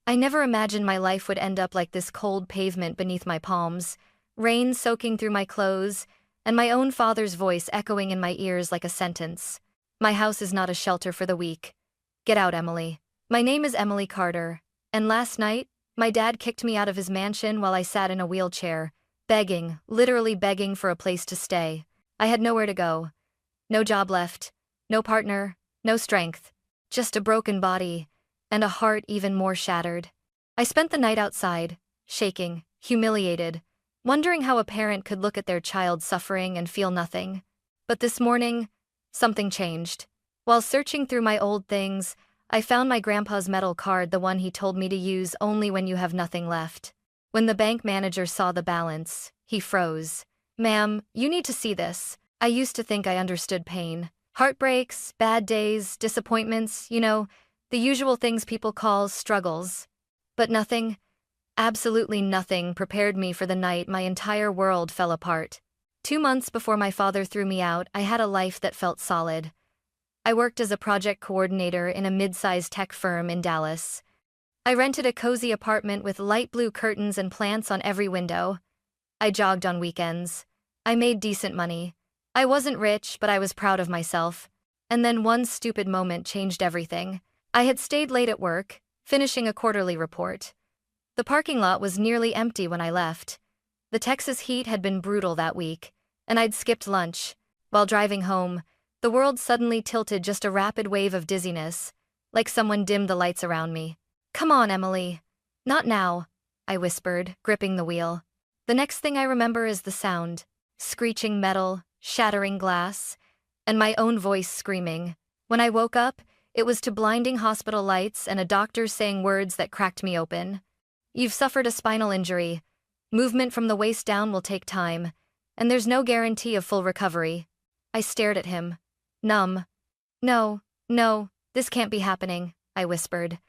I never imagined my life would end up like this cold pavement beneath my palms, rain soaking through my clothes, and my own father's voice echoing in my ears like a sentence. My house is not a shelter for the weak. Get out, Emily. My name is Emily Carter, and last night, my dad kicked me out of his mansion while I sat in a wheelchair, begging, literally begging for a place to stay. I had nowhere to go. No job left, no partner, no strength. Just a broken body, and a heart even more shattered. I spent the night outside, shaking, humiliated, wondering how a parent could look at their child suffering and feel nothing. But this morning, something changed. While searching through my old things, I found my grandpa's metal card, the one he told me to use only when you have nothing left. When the bank manager saw the balance, he froze. "Ma'am, you need to see this. I used to think I understood pain. Heartbreaks, bad days, disappointments, the usual things people call struggles. But nothing, absolutely nothing, prepared me for the night my entire world fell apart. 2 months before my father threw me out, I had a life that felt solid. I worked as a project coordinator in a mid-sized tech firm in Dallas. I rented a cozy apartment with light blue curtains and plants on every window. I jogged on weekends. I made decent money. I wasn't rich, but I was proud of myself. And then one stupid moment changed everything. I had stayed late at work, finishing a quarterly report. The parking lot was nearly empty when I left. The Texas heat had been brutal that week, and I'd skipped lunch. While driving home, the world suddenly tilted, just a rapid wave of dizziness, like someone dimmed the lights around me. "Come on, Emily." "Not now," I whispered, gripping the wheel. The next thing I remember is the sound: screeching metal, shattering glass, and my own voice screaming. When I woke up, it was to blinding hospital lights and a doctor saying words that cracked me open. "You've suffered a spinal injury. Movement from the waist down will take time, and there's no guarantee of full recovery." I stared at him, numb. No, this can't be happening," I whispered.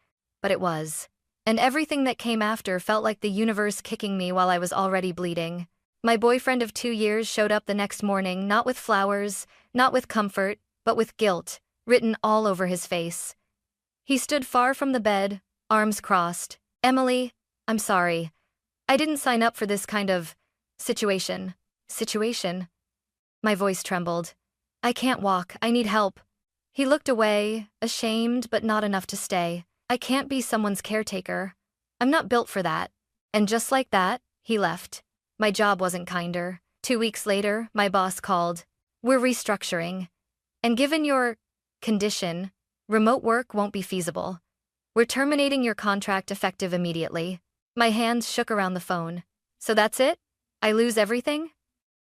But it was. And everything that came after felt like the universe kicking me while I was already bleeding. My boyfriend of 2 years showed up the next morning, not with flowers, not with comfort, but with guilt, written all over his face. He stood far from the bed, arms crossed. "Emily, I'm sorry. I didn't sign up for this kind of situation." Situation? My voice trembled. "I can't walk. I need help." He looked away, ashamed but not enough to stay. "I can't be someone's caretaker. I'm not built for that." And just like that, he left. My job wasn't kinder. 2 weeks later, my boss called. "We're restructuring. And given your condition, remote work won't be feasible. We're terminating your contract effective immediately." My hands shook around the phone. "So that's it? I lose everything?"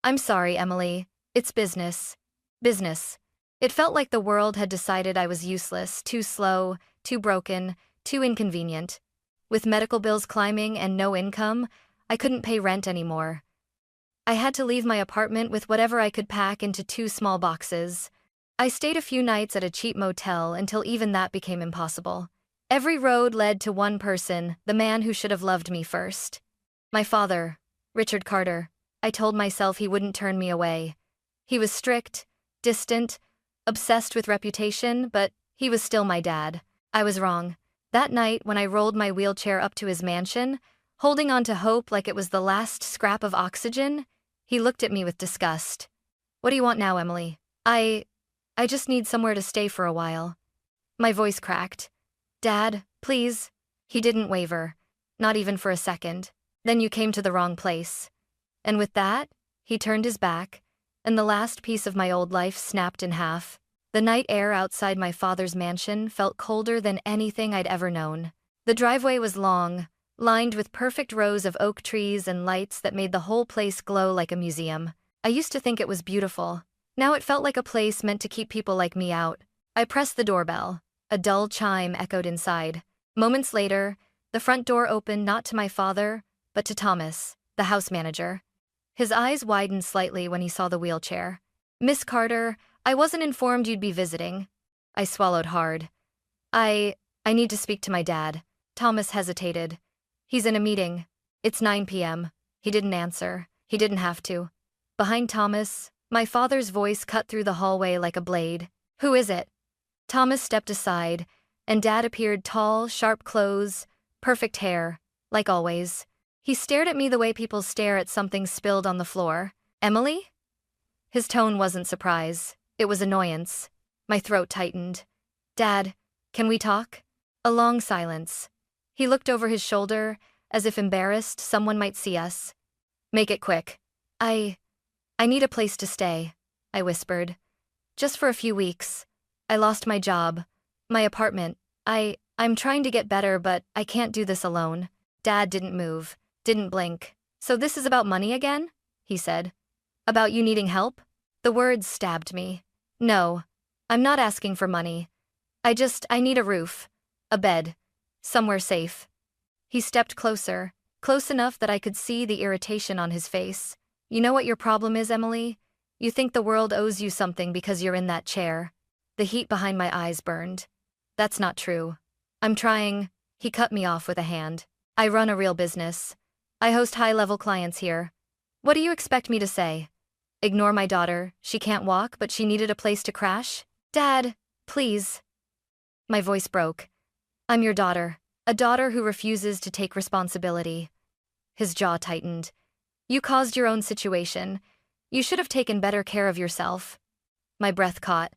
"I'm sorry, Emily. It's business. Business." It felt like the world had decided I was useless, too slow, too broken, too inconvenient. With medical bills climbing and no income, I couldn't pay rent anymore. I had to leave my apartment with whatever I could pack into 2 small boxes. I stayed a few nights at a cheap motel until even that became impossible. Every road led to one person, the man who should have loved me first. My father, Richard Carter. I told myself he wouldn't turn me away. He was strict, distant, obsessed with reputation, but he was still my dad. I was wrong. That night, when I rolled my wheelchair up to his mansion, holding on to hope like it was the last scrap of oxygen, he looked at me with disgust. "What do you want now, Emily?" I just need somewhere to stay for a while." My voice cracked. "Dad, please." He didn't waver, not even for a second. "Then you came to the wrong place." And with that, he turned his back, and the last piece of my old life snapped in half. The night air outside my father's mansion felt colder than anything I'd ever known. The driveway was long, lined with perfect rows of oak trees and lights that made the whole place glow like a museum. I used to think it was beautiful. Now it felt like a place meant to keep people like me out. I pressed the doorbell. A dull chime echoed inside. Moments later, the front door opened, not to my father, but to Thomas, the house manager. His eyes widened slightly when he saw the wheelchair. "Miss Carter, I wasn't informed you'd be visiting." I swallowed hard. I need to speak to my dad." Thomas hesitated. "He's in a meeting. It's 9 p.m. He didn't answer. He didn't have to. Behind Thomas, my father's voice cut through the hallway like a blade. "Who is it?" Thomas stepped aside, and Dad appeared, tall, sharp clothes, Perfect hair, like always. He stared at me the way people stare at something spilled on the floor. Emily? His tone wasn't surprise. It was annoyance. My throat tightened. Dad, can we talk? A long silence. He looked over his shoulder, as if embarrassed someone might see us. Make it quick. I need a place to stay, I whispered. Just for a few weeks. I lost my job. My apartment. I'm trying to get better, but I can't do this alone. Dad didn't move, didn't blink. So this is about money again? He said. About you needing help? The words stabbed me. No, I'm not asking for money. I need a roof, a bed, somewhere safe. He stepped closer, close enough that I could see the irritation on his face. You know what your problem is, Emily? You think the world owes you something because you're in that chair. The heat behind my eyes burned. That's not true. I'm trying. He cut me off with a hand. I run a real business. I host high-level clients here. What do you expect me to say? Ignore my daughter, she can't walk, but she needed a place to crash? Dad, please. My voice broke. I'm your daughter, a daughter who refuses to take responsibility. His jaw tightened. You caused your own situation. You should have taken better care of yourself. My breath caught.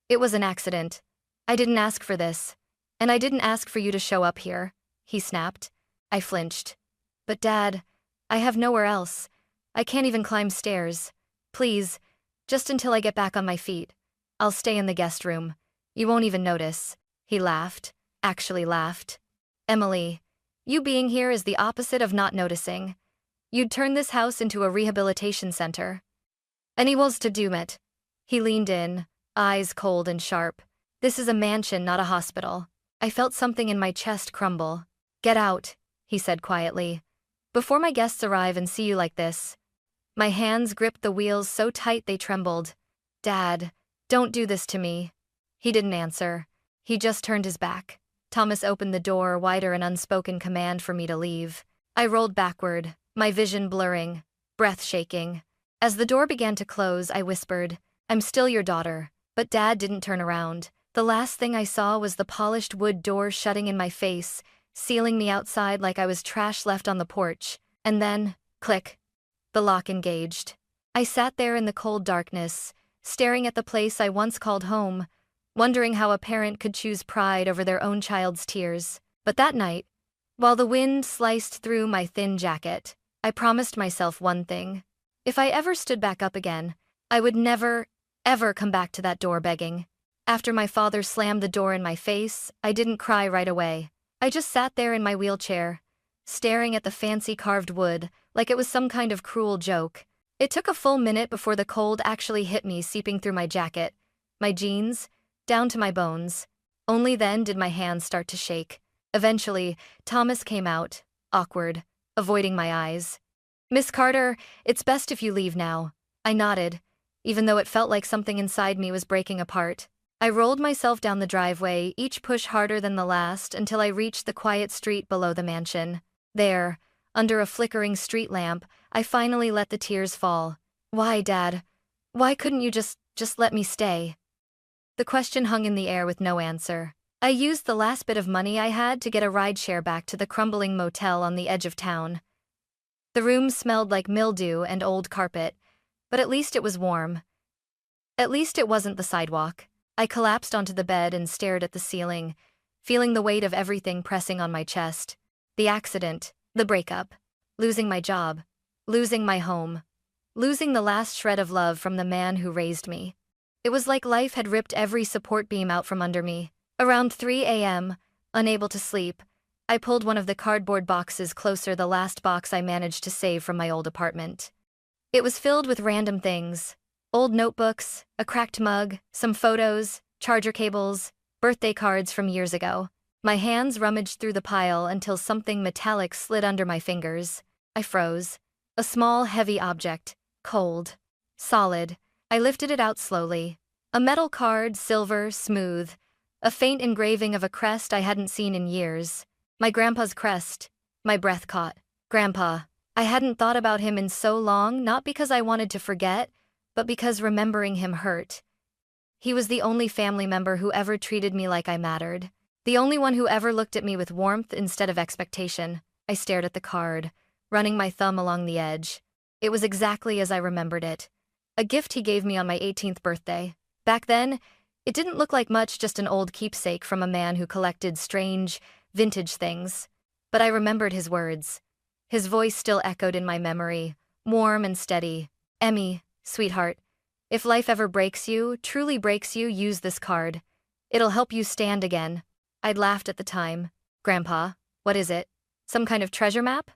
It was an accident. I didn't ask for this. And I didn't ask for you to show up here, he snapped. I flinched. But Dad, I have nowhere else. I can't even climb stairs. Please, just until I get back on my feet. I'll stay in the guest room. You won't even notice. He laughed. Actually laughed. Emily, you being here is the opposite of not noticing. You'd turn this house into a rehabilitation center. And he was to doom it. He leaned in, eyes cold and sharp. This is a mansion, not a hospital. I felt something in my chest crumble. Get out, he said quietly. Before my guests arrive and see you like this. My hands gripped the wheels so tight they trembled. Dad, don't do this to me. He didn't answer. He just turned his back. Thomas opened the door wider, an unspoken command for me to leave. I rolled backward, my vision blurring, breath shaking. As the door began to close, I whispered, I'm still your daughter. But Dad didn't turn around. The last thing I saw was the polished wood door shutting in my face, sealing me outside like I was trash left on the porch. And then, click. The lock engaged. I sat there in the cold darkness, staring at the place I once called home, wondering how a parent could choose pride over their own child's tears. But that night, while the wind sliced through my thin jacket, I promised myself one thing. If I ever stood back up again, I would never, ever come back to that door begging. After my father slammed the door in my face, I didn't cry right away. I just sat there in my wheelchair, staring at the fancy carved wood, like it was some kind of cruel joke. It took a full minute before the cold actually hit me, seeping through my jacket, my jeans, down to my bones. Only then did my hands start to shake. Eventually, Thomas came out, awkward, avoiding my eyes. Miss Carter, it's best if you leave now. I nodded, even though it felt like something inside me was breaking apart. I rolled myself down the driveway, each push harder than the last, until I reached the quiet street below the mansion. There, under a flickering street lamp, I finally let the tears fall. Why, Dad? Why couldn't you just let me stay? The question hung in the air with no answer. I used the last bit of money I had to get a rideshare back to the crumbling motel on the edge of town. The room smelled like mildew and old carpet, but at least it was warm. At least it wasn't the sidewalk. I collapsed onto the bed and stared at the ceiling, feeling the weight of everything pressing on my chest. The accident, the breakup, losing my job, losing my home, losing the last shred of love from the man who raised me. It was like life had ripped every support beam out from under me. Around 3 a.m., unable to sleep, I pulled one of the cardboard boxes closer, the last box I managed to save from my old apartment. It was filled with random things. Old notebooks, a cracked mug, some photos, charger cables, birthday cards from years ago. My hands rummaged through the pile until something metallic slid under my fingers. I froze. A small, heavy object, cold, solid. I lifted it out slowly. A metal card, silver, smooth. A faint engraving of a crest I hadn't seen in years. My grandpa's crest. My breath caught. Grandpa. I hadn't thought about him in so long, not because I wanted to forget, but because remembering him hurt. He was the only family member who ever treated me like I mattered. The only one who ever looked at me with warmth instead of expectation. I stared at the card, running my thumb along the edge. It was exactly as I remembered it. A gift he gave me on my 18th birthday. Back then, it didn't look like much, just an old keepsake from a man who collected strange, vintage things. But I remembered his words. His voice still echoed in my memory, warm and steady. Emmy, sweetheart, if life ever breaks you, truly breaks you, use this card. It'll help you stand again. I'd laughed at the time. Grandpa, what is it? Some kind of treasure map?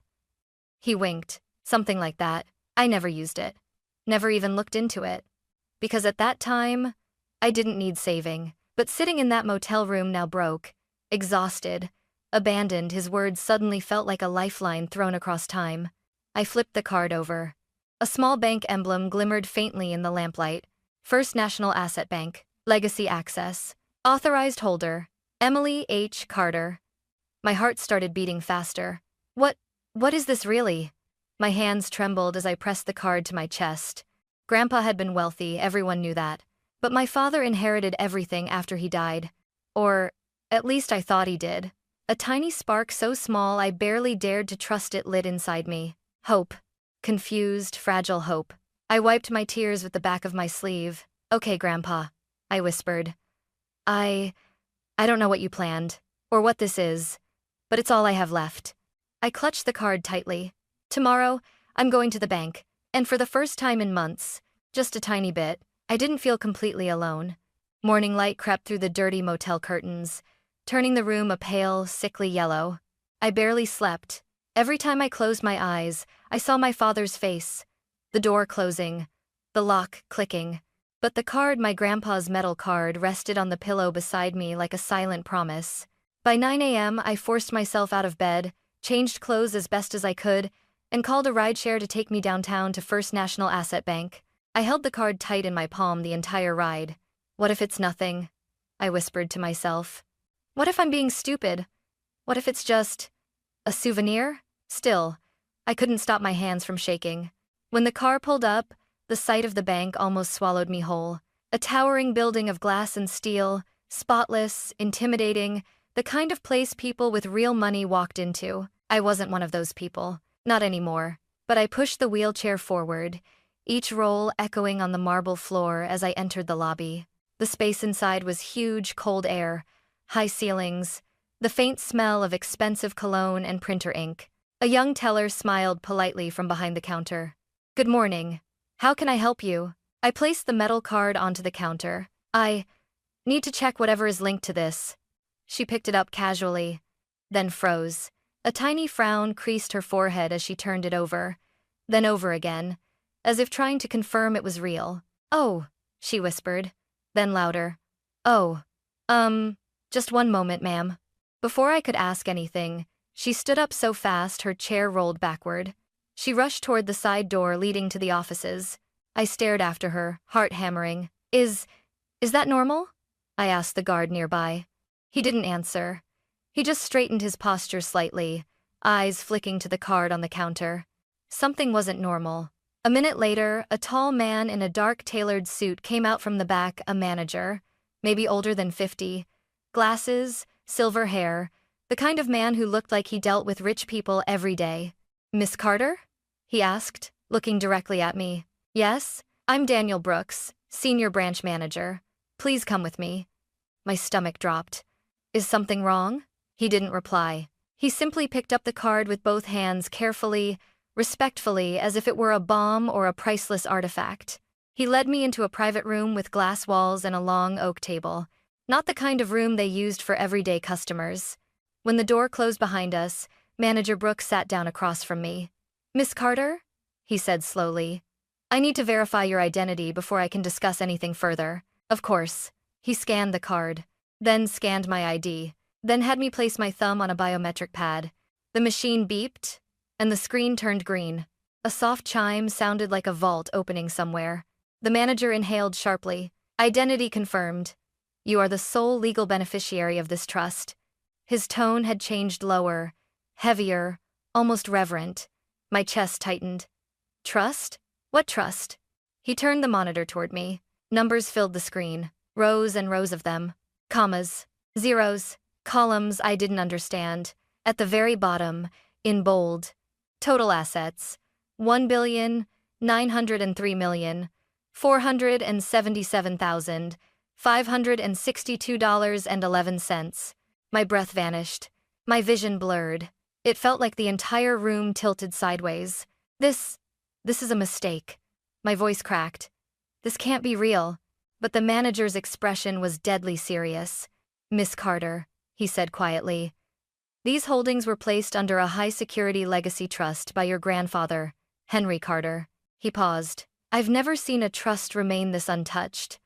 He winked. Something like that. I never used it. Never even looked into it. Because at that time, I didn't need saving. But sitting in that motel room now broke, exhausted, abandoned, his words suddenly felt like a lifeline thrown across time. I flipped the card over. A small bank emblem glimmered faintly in the lamplight. First National Asset Bank. Legacy Access. Authorized holder. Emily H. Carter. My heart started beating faster. What is this really? My hands trembled as I pressed the card to my chest. Grandpa had been wealthy, everyone knew that. But my father inherited everything after he died. Or, at least I thought he did. A tiny spark so small I barely dared to trust it lit inside me. Hope. Confused, fragile hope. I wiped my tears with the back of my sleeve. Okay, Grandpa, I whispered. I don't know what you planned, or what this is, but it's all I have left. I clutched the card tightly. Tomorrow, I'm going to the bank, and for the first time in months, just a tiny bit, I didn't feel completely alone. Morning light crept through the dirty motel curtains, turning the room a pale, sickly yellow. I barely slept. Every time I closed my eyes, I saw my father's face, the door closing, the lock clicking. But the card, my grandpa's metal card, rested on the pillow beside me like a silent promise. By 9 a.m., I forced myself out of bed, changed clothes as best as I could, and called a rideshare to take me downtown to First National Asset Bank. I held the card tight in my palm the entire ride. What if it's nothing? I whispered to myself. What if I'm being stupid? What if it's just a souvenir? Still, I couldn't stop my hands from shaking. When the car pulled up, the sight of the bank almost swallowed me whole. A towering building of glass and steel, spotless, intimidating, the kind of place people with real money walked into. I wasn't one of those people. Not anymore. But I pushed the wheelchair forward, each roll echoing on the marble floor as I entered the lobby. The space inside was huge, cold air, high ceilings, the faint smell of expensive cologne and printer ink. A young teller smiled politely from behind the counter. Good morning. How can I help you? I placed the metal card onto the counter. I need to check whatever is linked to this. She picked it up casually, then froze. A tiny frown creased her forehead as she turned it over, then over again, as if trying to confirm it was real. Oh, she whispered, then louder. Oh, just one moment, ma'am. Before I could ask anything, she stood up so fast her chair rolled backward. She rushed toward the side door leading to the offices. I stared after her, heart hammering. Is that normal? I asked the guard nearby. He didn't answer. He just straightened his posture slightly, eyes flicking to the card on the counter. Something wasn't normal. A minute later, a tall man in a dark tailored suit came out from the back, a manager, maybe older than 50. Glasses, silver hair, the kind of man who looked like he dealt with rich people every day. Miss Carter? He asked, looking directly at me. Yes, I'm Daniel Brooks, senior branch manager. Please come with me. My stomach dropped. Is something wrong? He didn't reply. He simply picked up the card with both hands carefully, respectfully, as if it were a bomb or a priceless artifact. He led me into a private room with glass walls and a long oak table. Not the kind of room they used for everyday customers. When the door closed behind us, Manager Brooks sat down across from me. Miss Carter? He said slowly. I need to verify your identity before I can discuss anything further. Of course. He scanned the card, then scanned my ID, then had me place my thumb on a biometric pad. The machine beeped, and the screen turned green. A soft chime sounded like a vault opening somewhere. The manager inhaled sharply. Identity confirmed. You are the sole legal beneficiary of this trust. His tone had changed lower, heavier, almost reverent. My chest tightened. Trust? What trust? He turned the monitor toward me. Numbers filled the screen, rows and rows of them. Commas, zeros, Columns I didn't understand. At the very bottom, in bold, total assets, 1,903,477,562.11. My breath vanished. My vision blurred. It felt like the entire room tilted sideways. This is a mistake. My voice cracked. This can't be real. But the manager's expression was deadly serious. Miss Carter, he said quietly. These holdings were placed under a high-security legacy trust by your grandfather, Henry Carter. He paused. I've never seen a trust remain this untouched.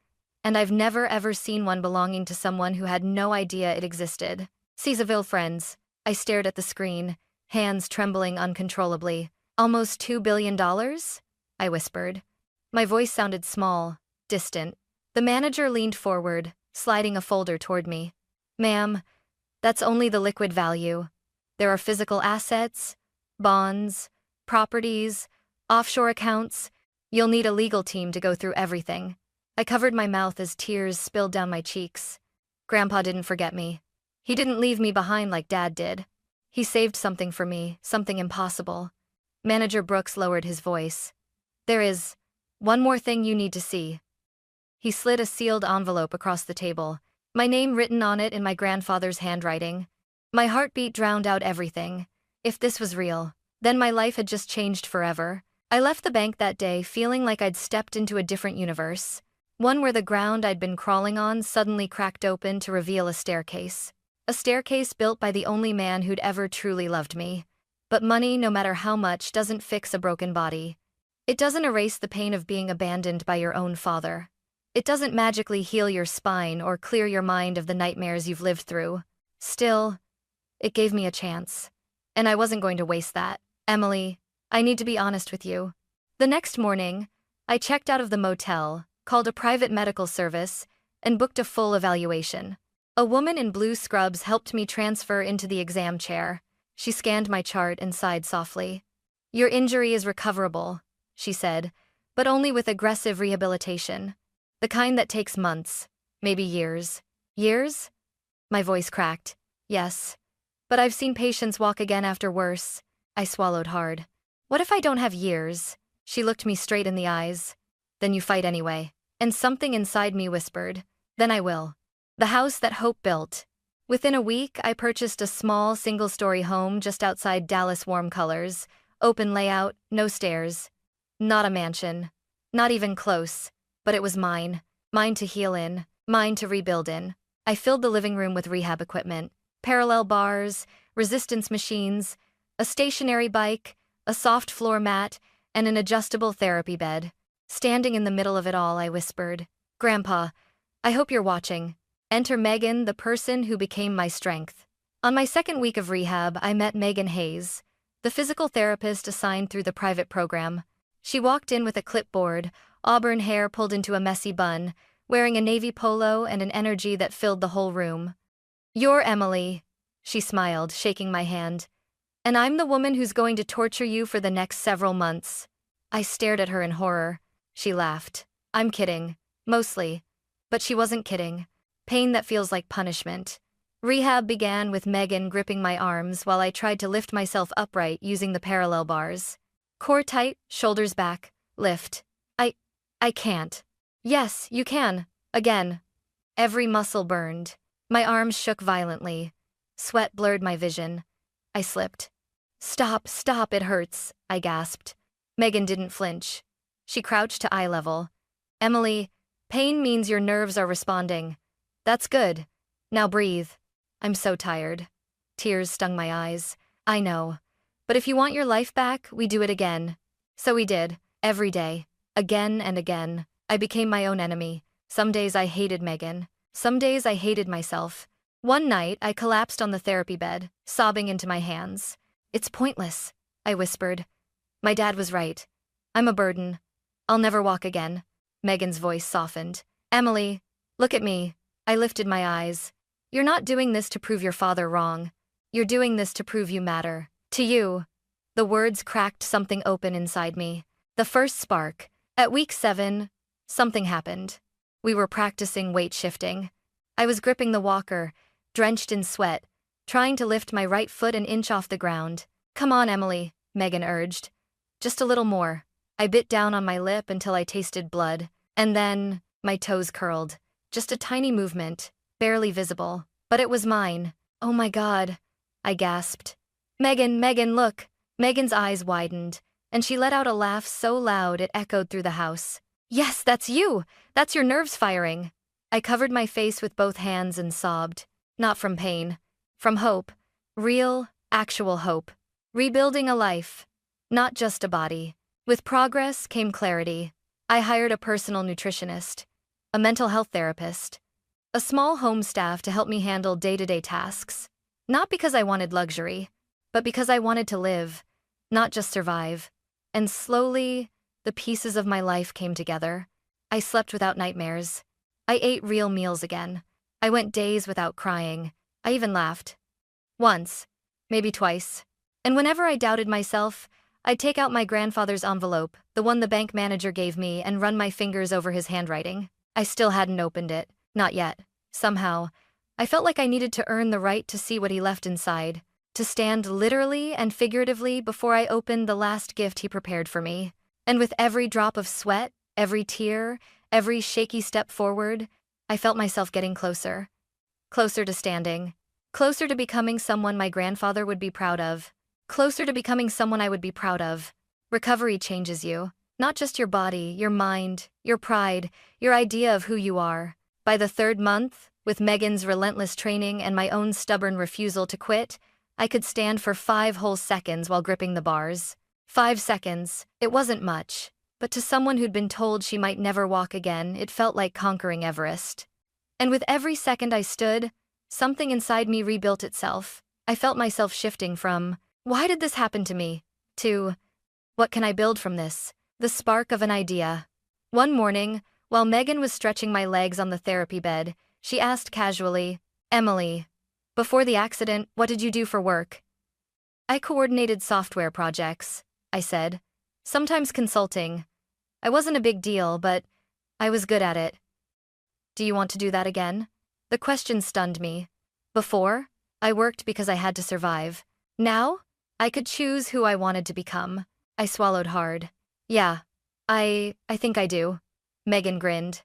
And I've never ever seen one belonging to someone who had no idea it existed. Caesarville friends. I stared at the screen, hands trembling uncontrollably. Almost $2 billion? I whispered. My voice sounded small, distant. The manager leaned forward, sliding a folder toward me. Ma'am, that's only the liquid value. There are physical assets, bonds, properties, offshore accounts. You'll need a legal team to go through everything. I covered my mouth as tears spilled down my cheeks. Grandpa didn't forget me. He didn't leave me behind like Dad did. He saved something for me, something impossible. Manager Brooks lowered his voice. There is one more thing you need to see. He slid a sealed envelope across the table, my name written on it in my grandfather's handwriting. My heartbeat drowned out everything. If this was real, then my life had just changed forever. I left the bank that day feeling like I'd stepped into a different universe, one where the ground I'd been crawling on suddenly cracked open to reveal a staircase. A staircase built by the only man who'd ever truly loved me. But money, no matter how much, doesn't fix a broken body. It doesn't erase the pain of being abandoned by your own father. It doesn't magically heal your spine or clear your mind of the nightmares you've lived through. Still, it gave me a chance. And I wasn't going to waste that. Emily, I need to be honest with you. The next morning, I checked out of the motel, called a private medical service, and booked a full evaluation. A woman in blue scrubs helped me transfer into the exam chair. She scanned my chart and sighed softly. Your injury is recoverable, she said, but only with aggressive rehabilitation. The kind that takes months, maybe years. Years? My voice cracked. Yes. But I've seen patients walk again after worse. I swallowed hard. What if I don't have years? She looked me straight in the eyes. Then you fight anyway. And something inside me whispered, then I will. The house that hope built. Within a week, I purchased a small, single-story home just outside Dallas warm colors. Open layout, no stairs. Not a mansion. Not even close. But it was mine. Mine to heal in. Mine to rebuild in. I filled the living room with rehab equipment. Parallel bars, resistance machines, a stationary bike, a soft floor mat, and an adjustable therapy bed. Standing in the middle of it all, I whispered, Grandpa, I hope you're watching. Enter Megan, the person who became my strength. On my second week of rehab, I met Megan Hayes, the physical therapist assigned through the private program. She walked in with a clipboard, auburn hair pulled into a messy bun, wearing a navy polo and an energy that filled the whole room. You're Emily, she smiled, shaking my hand. And I'm the woman who's going to torture you for the next several months. I stared at her in horror. She laughed. I'm kidding. Mostly. But she wasn't kidding. Pain that feels like punishment. Rehab began with Megan gripping my arms while I tried to lift myself upright using the parallel bars. Core tight, shoulders back, lift. I can't. Yes, you can. Again. Every muscle burned. My arms shook violently. Sweat blurred my vision. I slipped. Stop, it hurts, I gasped. Megan didn't flinch. She crouched to eye level. Emily, pain means your nerves are responding. That's good. Now breathe. I'm so tired. Tears stung my eyes. I know. But if you want your life back, we do it again. So we did. Every day. Again and again. I became my own enemy. Some days I hated Megan. Some days I hated myself. One night, I collapsed on the therapy bed, sobbing into my hands. It's pointless, I whispered. My dad was right. I'm a burden. I'll never walk again. Megan's voice softened. Emily, look at me. I lifted my eyes. You're not doing this to prove your father wrong. You're doing this to prove you matter. To you. The words cracked something open inside me. The first spark. At week 7, something happened. We were practicing weight shifting. I was gripping the walker, drenched in sweat, trying to lift my right foot an inch off the ground. "Come on, Emily," Megan urged. "Just a little more." I bit down on my lip until I tasted blood, and then my toes curled. Just a tiny movement, barely visible, but it was mine. "Oh my God," I gasped. Megan, look." Megan's eyes widened, and she let out a laugh so loud it echoed through the house. "Yes, that's you! That's your nerves firing." I covered my face with both hands and sobbed. Not from pain. From hope. Real, actual hope. Rebuilding a life. Not just a body. With progress came clarity. I hired a personal nutritionist, a mental health therapist, a small home staff to help me handle day-to-day tasks. Not because I wanted luxury, but because I wanted to live, not just survive. And slowly, the pieces of my life came together. I slept without nightmares. I ate real meals again. I went days without crying. I even laughed. Once. Maybe twice. And whenever I doubted myself, I'd take out my grandfather's envelope, the one the bank manager gave me, and run my fingers over his handwriting. I still hadn't opened it. Not yet. Somehow, I felt like I needed to earn the right to see what he left inside, to stand literally and figuratively before I opened the last gift he prepared for me. And with every drop of sweat, every tear, every shaky step forward, I felt myself getting closer. Closer to standing. Closer to becoming someone my grandfather would be proud of. Closer to becoming someone I would be proud of. Recovery changes you. Not just your body, your mind, your pride, your idea of who you are. By the third month, with Megan's relentless training and my own stubborn refusal to quit, I could stand for 5 whole seconds while gripping the bars. 5 seconds. It wasn't much, but to someone who'd been told she might never walk again, it felt like conquering Everest. And with every second I stood, something inside me rebuilt itself. I felt myself shifting from, "Why did this happen to me?" to, "What can I build from this?" The spark of an idea. One morning, while Megan was stretching my legs on the therapy bed, she asked casually, "Emily, before the accident, what did you do for work?" "I coordinated software projects," I said. "Sometimes consulting. I wasn't a big deal, but I was good at it." "Do you want to do that again?" The question stunned me. Before, I worked because I had to survive. Now, I could choose who I wanted to become. I swallowed hard. "Yeah, I think I do." Megan grinned.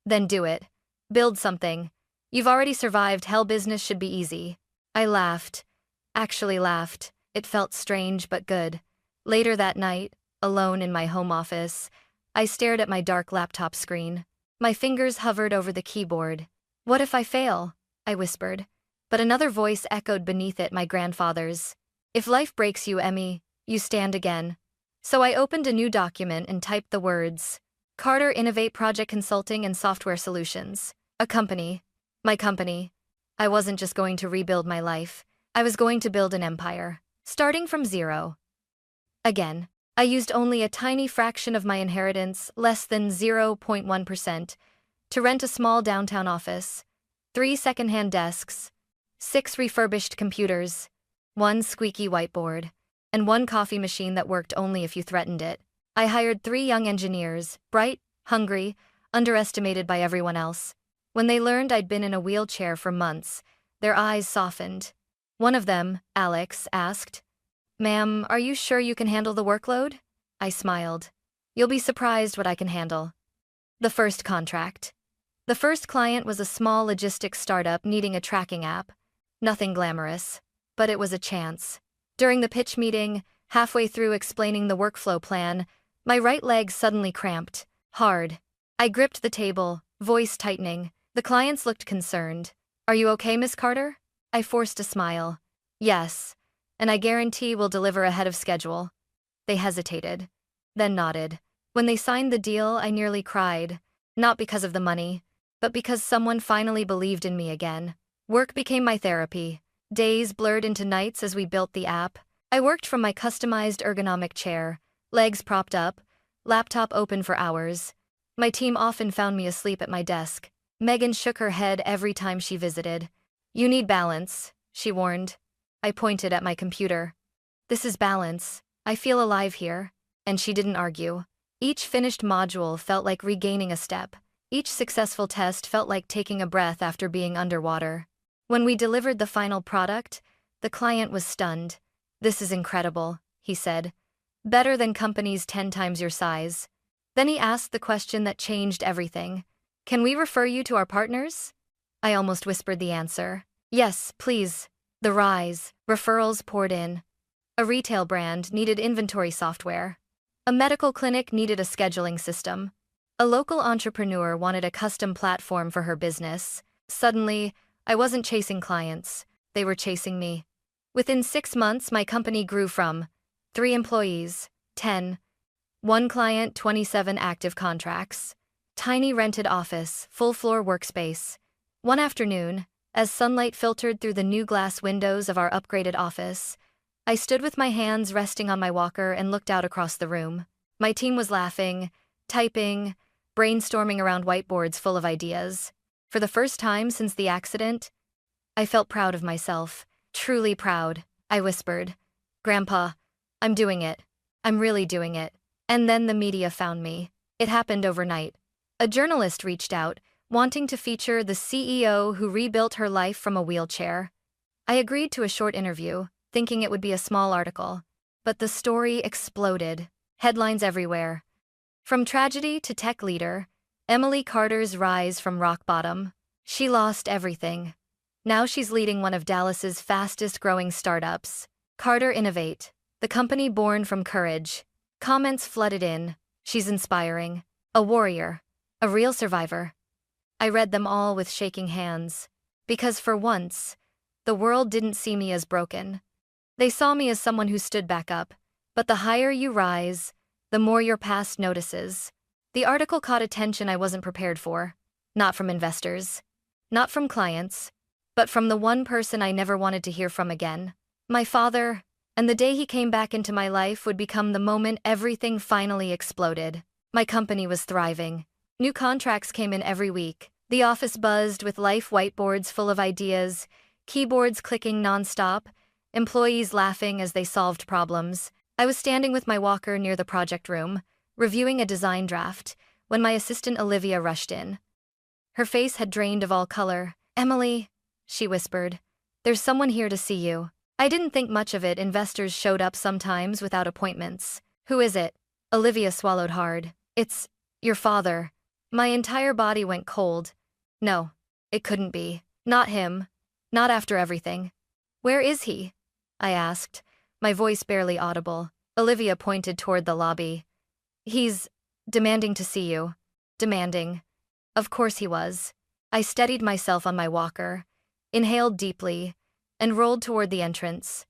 "Then do it. Build something. You've already survived, hell, business should be easy." I laughed. Actually laughed. It felt strange but good. Later that night, alone in my home office, I stared at my dark laptop screen. My fingers hovered over the keyboard. "What if I fail?" I whispered. But another voice echoed beneath it, my grandfather's. "If life breaks you, Emmy, you stand again." So I opened a new document and typed the words, "Carter Innovate Project Consulting and Software Solutions. A company. My company." I wasn't just going to rebuild my life. I was going to build an empire. Starting from zero. Again, I used only a tiny fraction of my inheritance, less than 0.1%, to rent a small downtown office, 3 secondhand desks, 6 refurbished computers, 1 squeaky whiteboard, and 1 coffee machine that worked only if you threatened it. I hired 3 young engineers, bright, hungry, underestimated by everyone else. When they learned I'd been in a wheelchair for months, their eyes softened. One of them, Alex, asked, "Ma'am, are you sure you can handle the workload?" I smiled. "You'll be surprised what I can handle." The first contract. The first client was a small logistics startup needing a tracking app. Nothing glamorous, but it was a chance. During the pitch meeting, halfway through explaining the workflow plan, my right leg suddenly cramped, hard. I gripped the table, voice tightening. The clients looked concerned. "Are you okay, Miss Carter?" I forced a smile. "Yes, and I guarantee we'll deliver ahead of schedule." They hesitated, then nodded. When they signed the deal, I nearly cried, not because of the money, but because someone finally believed in me again. Work became my therapy. Days blurred into nights as we built the app. I worked from my customized ergonomic chair, legs propped up, laptop open for hours. My team often found me asleep at my desk. Megan shook her head every time she visited. "You need balance," she warned. I pointed at my computer. "This is balance. I feel alive here." And she didn't argue. Each finished module felt like regaining a step. Each successful test felt like taking a breath after being underwater. When we delivered the final product, the client was stunned. "This is incredible," he said. "Better than companies 10 times your size." Then he asked the question that changed everything. "Can we refer you to our partners?" I almost whispered the answer. "Yes, please." The referrals poured in. A retail brand needed inventory software. A medical clinic needed a scheduling system. A local entrepreneur wanted a custom platform for her business. Suddenly, I wasn't chasing clients. They were chasing me. Within 6 months, my company grew from 3 employees, 10, 1 client, 27 active contracts, tiny rented office, full-floor workspace. One afternoon, as sunlight filtered through the new glass windows of our upgraded office, I stood with my hands resting on my walker and looked out across the room. My team was laughing, typing, brainstorming around whiteboards full of ideas. For the first time since the accident, I felt proud of myself. Truly proud. I whispered, "Grandpa, I'm doing it. I'm really doing it." And then the media found me. It happened overnight. A journalist reached out, wanting to feature the CEO who rebuilt her life from a wheelchair. I agreed to a short interview, thinking it would be a small article. But the story exploded. Headlines everywhere. From tragedy to tech leader, Emily Carter's rise from rock bottom. She lost everything. Now she's leading one of Dallas's fastest-growing startups, Carter Innovate, the company born from courage. Comments flooded in. "She's inspiring. A warrior. A real survivor." I read them all with shaking hands. Because for once, the world didn't see me as broken. They saw me as someone who stood back up. But the higher you rise, the more your past notices. The article caught attention I wasn't prepared for. Not from investors. Not from clients. But from the one person I never wanted to hear from again. My father. And the day he came back into my life would become the moment everything finally exploded. My company was thriving. New contracts came in every week. The office buzzed with life whiteboards full of ideas, keyboards clicking nonstop, employees laughing as they solved problems. I was standing with my walker near the project room, reviewing a design draft, when my assistant Olivia rushed in. Her face had drained of all color. "Emily," she whispered, "there's someone here to see you." I didn't think much of it. Investors showed up sometimes without appointments. "Who is it?" Olivia swallowed hard. "It's your father." My entire body went cold. No, it couldn't be. Not him. Not after everything. "Where is he?" I asked, my voice barely audible. Olivia pointed toward the lobby. "He's demanding to see you." Demanding. Of course he was. I steadied myself on my walker, inhaled deeply, and rolled toward the entrance.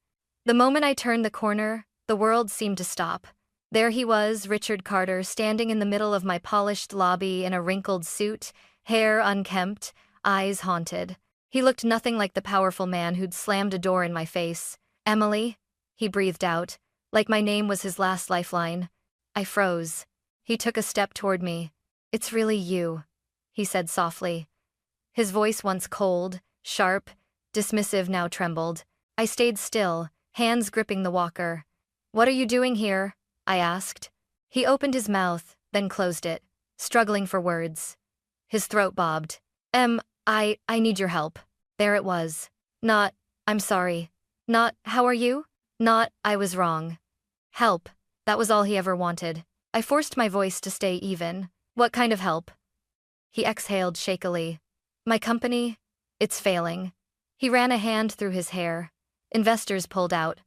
The moment I turned the corner, the world seemed to stop. There he was, Richard Carter, standing in the middle of my polished lobby in a wrinkled suit, hair unkempt, eyes haunted. He looked nothing like the powerful man who'd slammed a door in my face. "Emily?" he breathed out, like my name was his last lifeline. I froze. He took a step toward me. "It's really you," he said softly. His voice, once cold, sharp, dismissive, now trembled. I stayed still, hands gripping the walker. "What are you doing here?" I asked. He opened his mouth, then closed it, struggling for words. His throat bobbed. I need your help." There it was. Not, "I'm sorry." Not, "How are you?" Not, "I was wrong." Help. That was all he ever wanted. I forced my voice to stay even. "What kind of help?" He exhaled shakily. "My company, it's failing." He ran a hand through his hair. "Investors pulled out.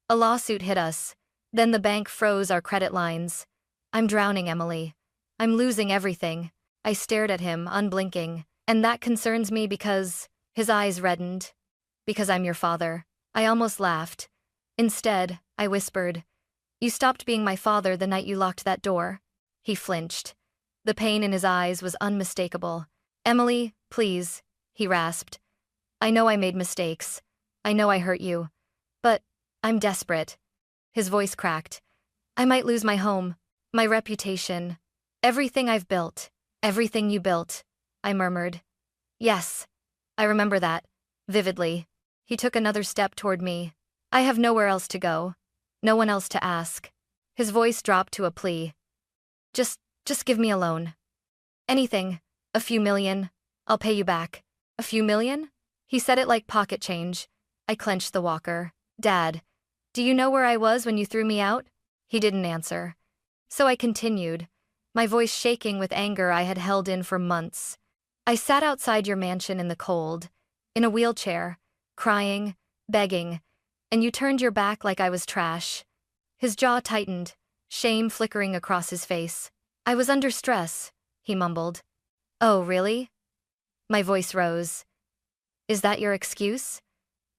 A lawsuit hit us. Then the bank froze our credit lines. I'm drowning, Emily. I'm losing everything." I stared at him, unblinking. "And that concerns me because..." His eyes reddened. "Because I'm your father." I almost laughed. Instead, I whispered, "You stopped being my father the night you locked that door." He flinched. The pain in his eyes was unmistakable. "Emily, please," he rasped. "I know I made mistakes. I know I hurt you. But I'm desperate." His voice cracked. "I might lose my home, my reputation, everything I've built, everything you built," I murmured. "Yes, I remember that, vividly." He took another step toward me. "I have nowhere else to go, no one else to ask." His voice dropped to a plea. Just give me a loan. Anything, a few million, I'll pay you back." "A few million?" He said it like pocket change. I clenched the walker. Dad, do you know where I was when you threw me out? He didn't answer. So I continued, my voice shaking with anger I had held in for months. I sat outside your mansion in the cold, in a wheelchair, crying, begging, and you turned your back like I was trash. His jaw tightened, shame flickering across his face. I was under stress, he mumbled. Oh, really? My voice rose. Is that your excuse?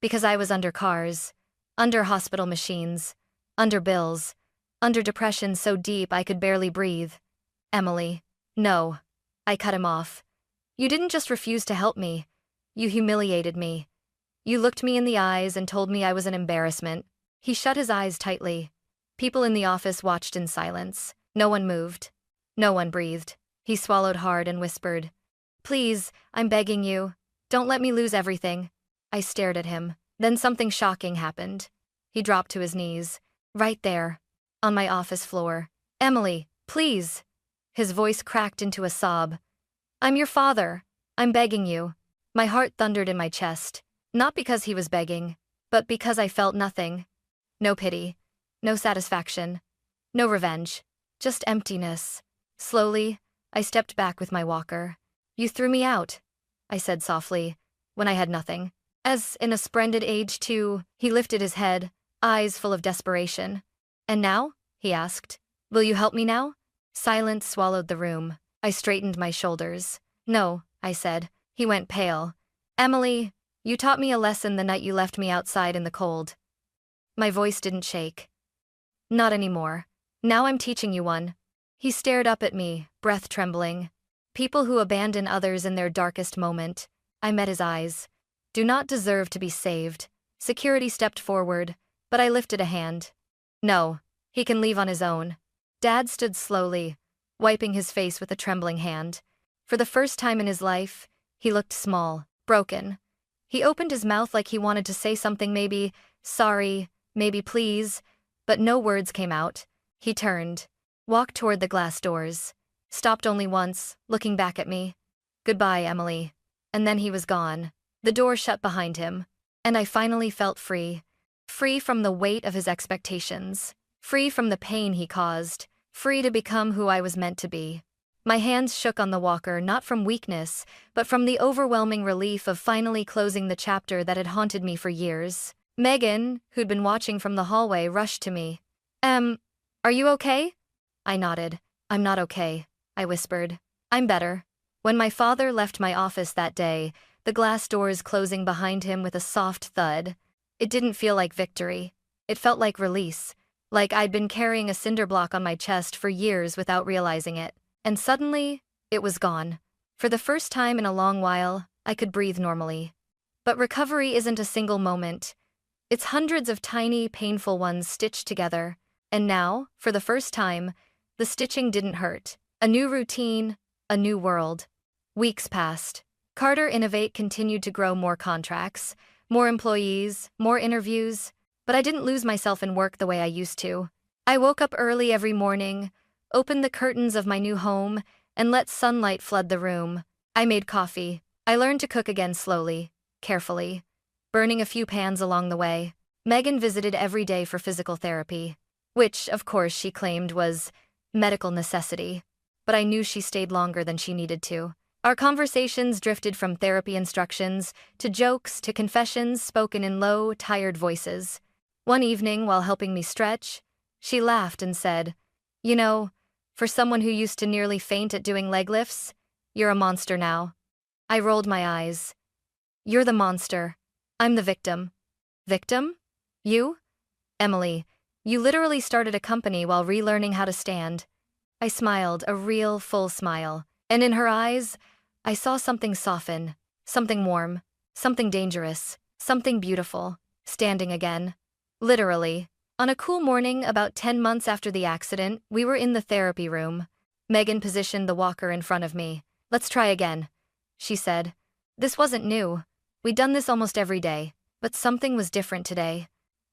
Because I was under cars, under hospital machines, under bills, under depression so deep I could barely breathe. Emily. No. I cut him off. You didn't just refuse to help me. You humiliated me. You looked me in the eyes and told me I was an embarrassment. He shut his eyes tightly. People in the office watched in silence. No one moved. No one breathed. He swallowed hard and whispered, Please, I'm begging you. Don't let me lose everything. I stared at him. Then something shocking happened. He dropped to his knees. Right there. On my office floor. Emily, please. His voice cracked into a sob. I'm your father. I'm begging you. My heart thundered in my chest. Not because he was begging, but because I felt nothing. No pity. No satisfaction. No revenge. Just emptiness. Slowly, I stepped back with my walker. You threw me out, I said softly, when I had nothing. As in a splendid age too, he lifted his head, eyes full of desperation. And now? He asked. Will you help me now? Silence swallowed the room. I straightened my shoulders. No, I said. He went pale. Emily, you taught me a lesson the night you left me outside in the cold. My voice didn't shake. Not anymore. Now I'm teaching you one. He stared up at me, breath trembling. People who abandon others in their darkest moment. I met his eyes. Do not deserve to be saved. Security stepped forward, but I lifted a hand. No, he can leave on his own. Dad stood slowly, wiping his face with a trembling hand. For the first time in his life, he looked small, broken. He opened his mouth like he wanted to say something, maybe sorry, maybe please, but no words came out. He turned, walked toward the glass doors, stopped only once, looking back at me. Goodbye, Emily. And then he was gone. The door shut behind him, and I finally felt free. Free from the weight of his expectations, free from the pain he caused, free to become who I was meant to be. My hands shook on the walker not from weakness, but from the overwhelming relief of finally closing the chapter that had haunted me for years. Megan, who'd been watching from the hallway, rushed to me. Are you okay? I nodded. I'm not okay, I whispered. I'm better. When my father left my office that day, the glass doors closing behind him with a soft thud, it didn't feel like victory. It felt like release, like I'd been carrying a cinder block on my chest for years without realizing it. And suddenly, it was gone. For the first time in a long while, I could breathe normally. But recovery isn't a single moment. It's hundreds of tiny, painful ones stitched together. And now, for the first time, the stitching didn't hurt. A new routine, a new world. Weeks passed. Carter Innovate continued to grow more contracts, more employees, more interviews, but I didn't lose myself in work the way I used to. I woke up early every morning, opened the curtains of my new home, and let sunlight flood the room. I made coffee. I learned to cook again slowly, carefully, burning a few pans along the way. Megan visited every day for physical therapy, which, of course, she claimed was medical necessity. But I knew she stayed longer than she needed to. Our conversations drifted from therapy instructions to jokes to confessions spoken in low, tired voices. One evening, while helping me stretch, she laughed and said, You know, for someone who used to nearly faint at doing leg lifts, you're a monster now. I rolled my eyes. You're the monster. I'm the victim. Victim? You? Emily, you literally started a company while relearning how to stand. I smiled, a real, full smile, and in her eyes, I saw something soften, something warm, something dangerous, something beautiful, standing again. Literally. On a cool morning about 10 months after the accident, we were in the therapy room. Megan positioned the walker in front of me. Let's try again, she said. This wasn't new. We'd done this almost every day, but something was different today.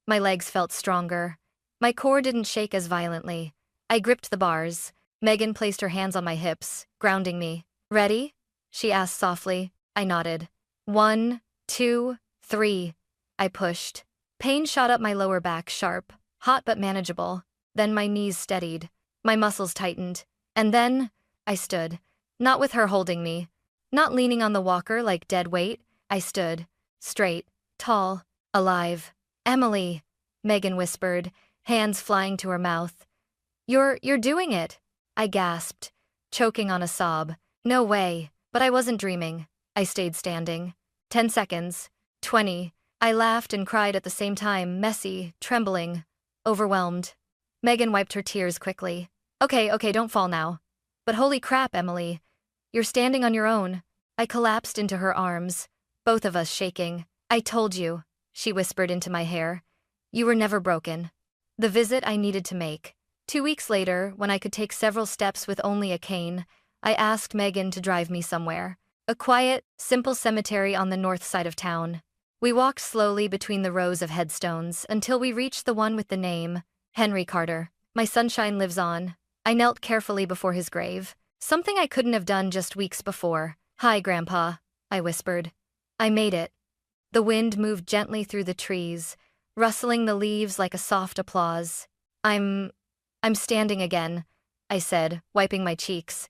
My legs felt stronger. My core didn't shake as violently. I gripped the bars. Megan placed her hands on my hips, grounding me. Ready? She asked softly. I nodded. 1, 2, 3. I pushed. Pain shot up my lower back, sharp, hot but manageable. Then my knees steadied. My muscles tightened. And then, I stood. Not with her holding me. Not leaning on the walker like dead weight. I stood. Straight. Tall. Alive. "Emily," Megan whispered, hands flying to her mouth. You're doing it," I gasped, choking on a sob. No way, but I wasn't dreaming. I stayed standing. 10 seconds. 20. I laughed and cried at the same time, messy, trembling, overwhelmed. Megan wiped her tears quickly. Okay, don't fall now. But holy crap, Emily. You're standing on your own." I collapsed into her arms, both of us shaking. "I told you," she whispered into my hair. "You were never broken." The visit I needed to make. 2 weeks later, when I could take several steps with only a cane, I asked Megan to drive me somewhere. A quiet, simple cemetery on the north side of town. We walked slowly between the rows of headstones until we reached the one with the name, Henry Carter. My sunshine lives on. I knelt carefully before his grave. Something I couldn't have done just weeks before. "Hi, Grandpa," I whispered. I made it. The wind moved gently through the trees, rustling the leaves like a soft applause. I'm standing again," I said, wiping my cheeks.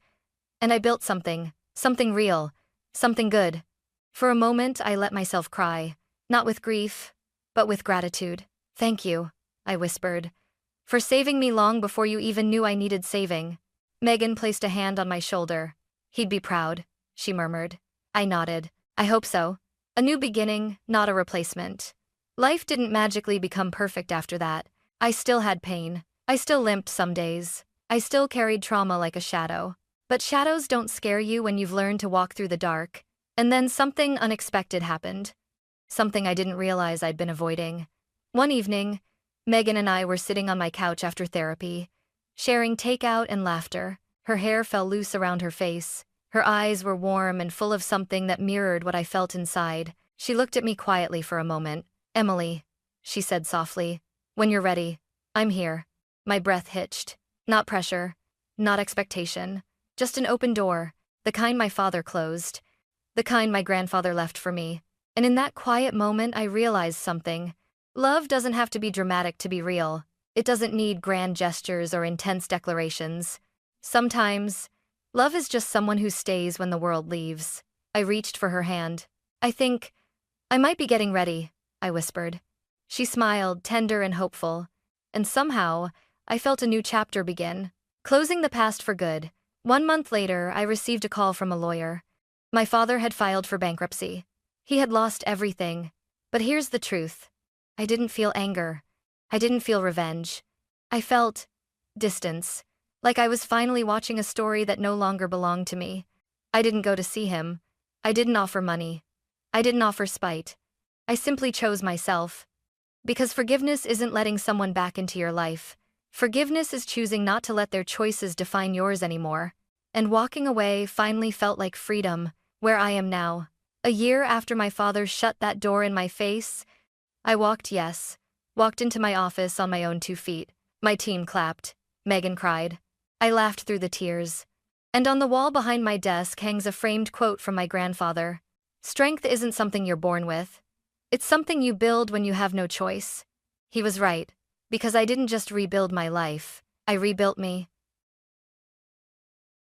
"And I built something real, something good." For a moment, I let myself cry, not with grief, but with gratitude. "Thank you," I whispered, "for saving me long before you even knew I needed saving." Megan placed a hand on my shoulder. "He'd be proud," she murmured. I nodded. "I hope so. A new beginning, not a replacement." Life didn't magically become perfect after that. I still had pain. I still limped some days. I still carried trauma like a shadow. But shadows don't scare you when you've learned to walk through the dark. And then something unexpected happened. Something I didn't realize I'd been avoiding. One evening, Megan and I were sitting on my couch after therapy, sharing takeout and laughter. Her hair fell loose around her face. Her eyes were warm and full of something that mirrored what I felt inside. She looked at me quietly for a moment. "Emily," she said softly, "when you're ready, I'm here." My breath hitched. Not pressure, not expectation, just an open door, the kind my father closed, the kind my grandfather left for me. And in that quiet moment, I realized something. Love doesn't have to be dramatic to be real. It doesn't need grand gestures or intense declarations. Sometimes, love is just someone who stays when the world leaves. I reached for her hand. I think I might be getting ready," I whispered. She smiled, tender and hopeful. And somehow, I felt a new chapter begin, closing the past for good. 1 month later, I received a call from a lawyer. My father had filed for bankruptcy. He had lost everything. But here's the truth. I didn't feel anger. I didn't feel revenge. I felt distance, like I was finally watching a story that no longer belonged to me. I didn't go to see him. I didn't offer money. I didn't offer spite. I simply chose myself. Because forgiveness isn't letting someone back into your life. Forgiveness is choosing not to let their choices define yours anymore. And walking away finally felt like freedom, where I am now. A year after my father shut that door in my face, I walked into my office on my own 2 feet. My team clapped. Megan cried. I laughed through the tears. And on the wall behind my desk hangs a framed quote from my grandfather. "Strength isn't something you're born with. It's something you build when you have no choice." He was right, because I didn't just rebuild my life, I rebuilt me.